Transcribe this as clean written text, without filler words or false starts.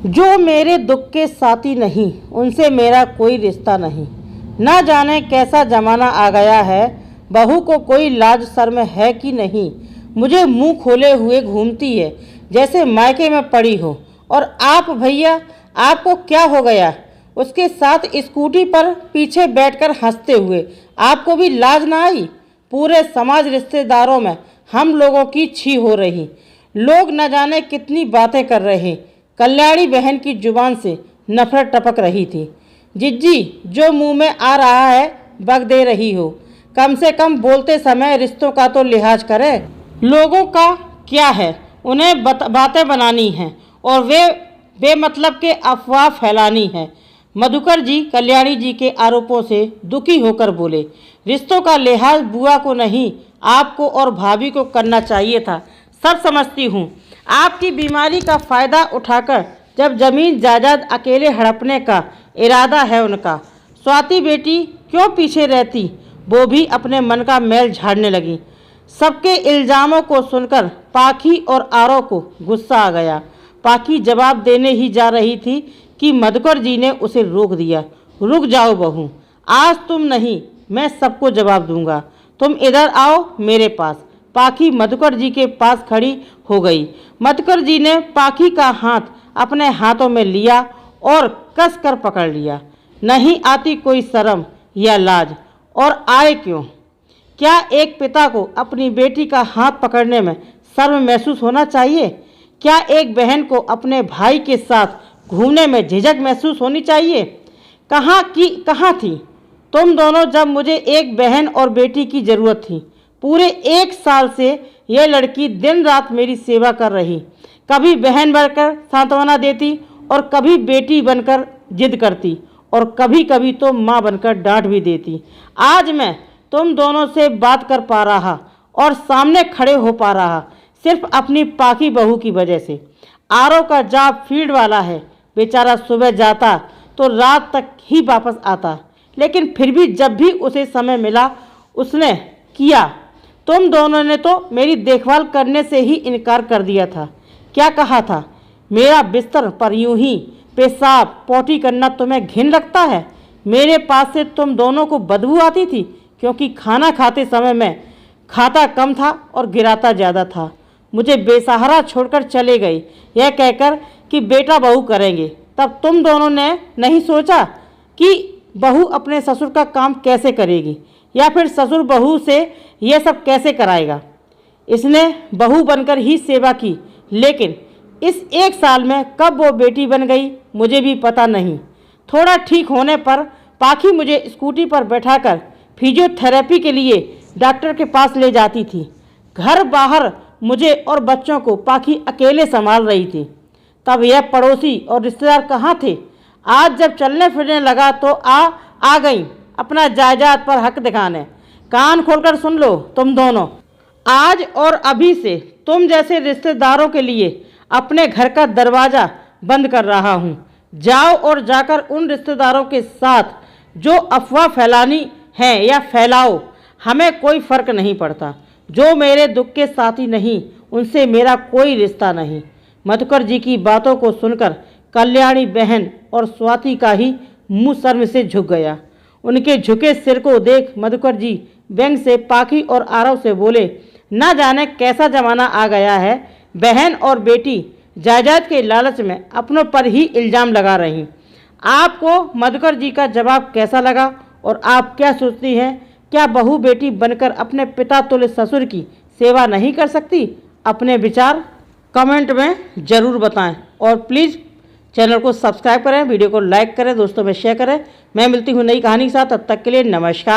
जो मेरे दुख के साथी नहीं, उनसे मेरा कोई रिश्ता नहीं। ना जाने कैसा जमाना आ गया है, बहू को कोई लाज शर्म है कि नहीं। मुझे मुंह खोले हुए घूमती है जैसे मायके में पड़ी हो। और आप भैया, आपको क्या हो गया? उसके साथ स्कूटी पर पीछे बैठकर हंसते हुए आपको भी लाज ना आई? पूरे समाज रिश्तेदारों में हम लोगों की छी हो रही। लोग न जाने कितनी बातें कर रहे। कल्याणी बहन की जुबान से नफरत टपक रही थी। जिज्जी, जो मुंह में आ रहा है बक दे रही हो। कम से कम बोलते समय रिश्तों का तो लिहाज करे। लोगों का क्या है, उन्हें बातें बनानी हैं और वे बेमतलब के अफवाह फैलानी है। मधुकर जी कल्याणी जी के आरोपों से दुखी होकर बोले, रिश्तों का लिहाज बुआ को नहीं, आपको और भाभी को करना चाहिए था। सब समझती हूँ, आपकी बीमारी का फ़ायदा उठाकर जब ज़मीन जायदाद अकेले हड़पने का इरादा है उनका। स्वाति बेटी क्यों पीछे रहती? वो भी अपने मन का मैल झाड़ने लगी। सबके इल्ज़ामों को सुनकर पाखी और आरव को गुस्सा आ गया। पाखी जवाब देने ही जा रही थी कि मधुकर जी ने उसे रोक दिया। रुक जाओ बहू, आज तुम नहीं, मैं सबको जवाब दूंगा। तुम इधर आओ मेरे पास। पाखी मधुकर जी के पास खड़ी हो गई। मधुकर जी ने पाखी का हाथ अपने हाथों में लिया और कस कर पकड़ लिया। नहीं आती कोई शर्म या लाज, और आए क्यों? क्या एक पिता को अपनी बेटी का हाथ पकड़ने में शर्म महसूस होना चाहिए? क्या एक बहन को अपने भाई के साथ घूमने में झिझक महसूस होनी चाहिए? कहाँ थी तुम दोनों जब मुझे एक बहन और बेटी की ज़रूरत थी? पूरे 1 साल से यह लड़की दिन रात मेरी सेवा कर रही। कभी बहन बनकर सांत्वना देती और कभी बेटी बनकर जिद करती और कभी कभी तो माँ बनकर डांट भी देती। आज मैं तुम दोनों से बात कर पा रहा और सामने खड़े हो पा रहा सिर्फ अपनी पाकी बहू की वजह से। आरव का जॉब फील्ड वाला है। बेचारा सुबह जाता तो रात तक ही वापस आता, लेकिन फिर भी जब भी उसे समय मिला उसने किया। तुम दोनों ने तो मेरी देखभाल करने से ही इनकार कर दिया था। क्या कहा था? मेरा बिस्तर पर यूं ही पेशाब पोटी करना तुम्हें घिन लगता है? मेरे पास से तुम दोनों को बदबू आती थी क्योंकि खाना खाते समय मैं खाता कम था और गिराता ज़्यादा था। मुझे बेसहारा छोड़कर चले गए यह कहकर कि बेटा बहू करेंगे। तब तुम दोनों ने नहीं सोचा कि बहू अपने ससुर का काम कैसे करेगी या फिर ससुर बहू से यह सब कैसे कराएगा। इसने बहू बनकर ही सेवा की, लेकिन इस 1 साल में कब वो बेटी बन गई मुझे भी पता नहीं। थोड़ा ठीक होने पर पाखी मुझे स्कूटी पर बैठाकर फिजियोथेरेपी के लिए डॉक्टर के पास ले जाती थी। घर बाहर मुझे और बच्चों को पाखी अकेले संभाल रही थी। तब यह पड़ोसी और रिश्तेदार कहाँ थे? आज जब चलने फिरने लगा तो आ गई अपना जायदाद पर हक दिखाने। कान खोलकर सुन लो तुम दोनों, आज और अभी से तुम जैसे रिश्तेदारों के लिए अपने घर का दरवाज़ा बंद कर रहा हूँ। जाओ और जाकर उन रिश्तेदारों के साथ जो अफवाह फैलानी है या फैलाओ, हमें कोई फ़र्क नहीं पड़ता। जो मेरे दुख के साथी नहीं, उनसे मेरा कोई रिश्ता नहीं। मधुकर जी की बातों को सुनकर कल्याणी बहन और स्वाति का ही मुंह शर्म से झुक गया। उनके झुके सिर को देख मधुकर जी व्यंग से पाखी और आरव से बोले, ना जाने कैसा ज़माना आ गया है। बहन और बेटी जायदाद के लालच में अपनों पर ही इल्ज़ाम लगा रही। आपको मधुकर जी का जवाब कैसा लगा और आप क्या सोचती हैं? क्या बहू बेटी बनकर अपने पिता तुल्य ससुर की सेवा नहीं कर सकती? अपने विचार कमेंट में ज़रूर बताएं और प्लीज़ चैनल को सब्सक्राइब करें, वीडियो को लाइक करें, दोस्तों में शेयर करें। मैं मिलती हूँ नई कहानी के साथ, तब तक के लिए नमस्कार।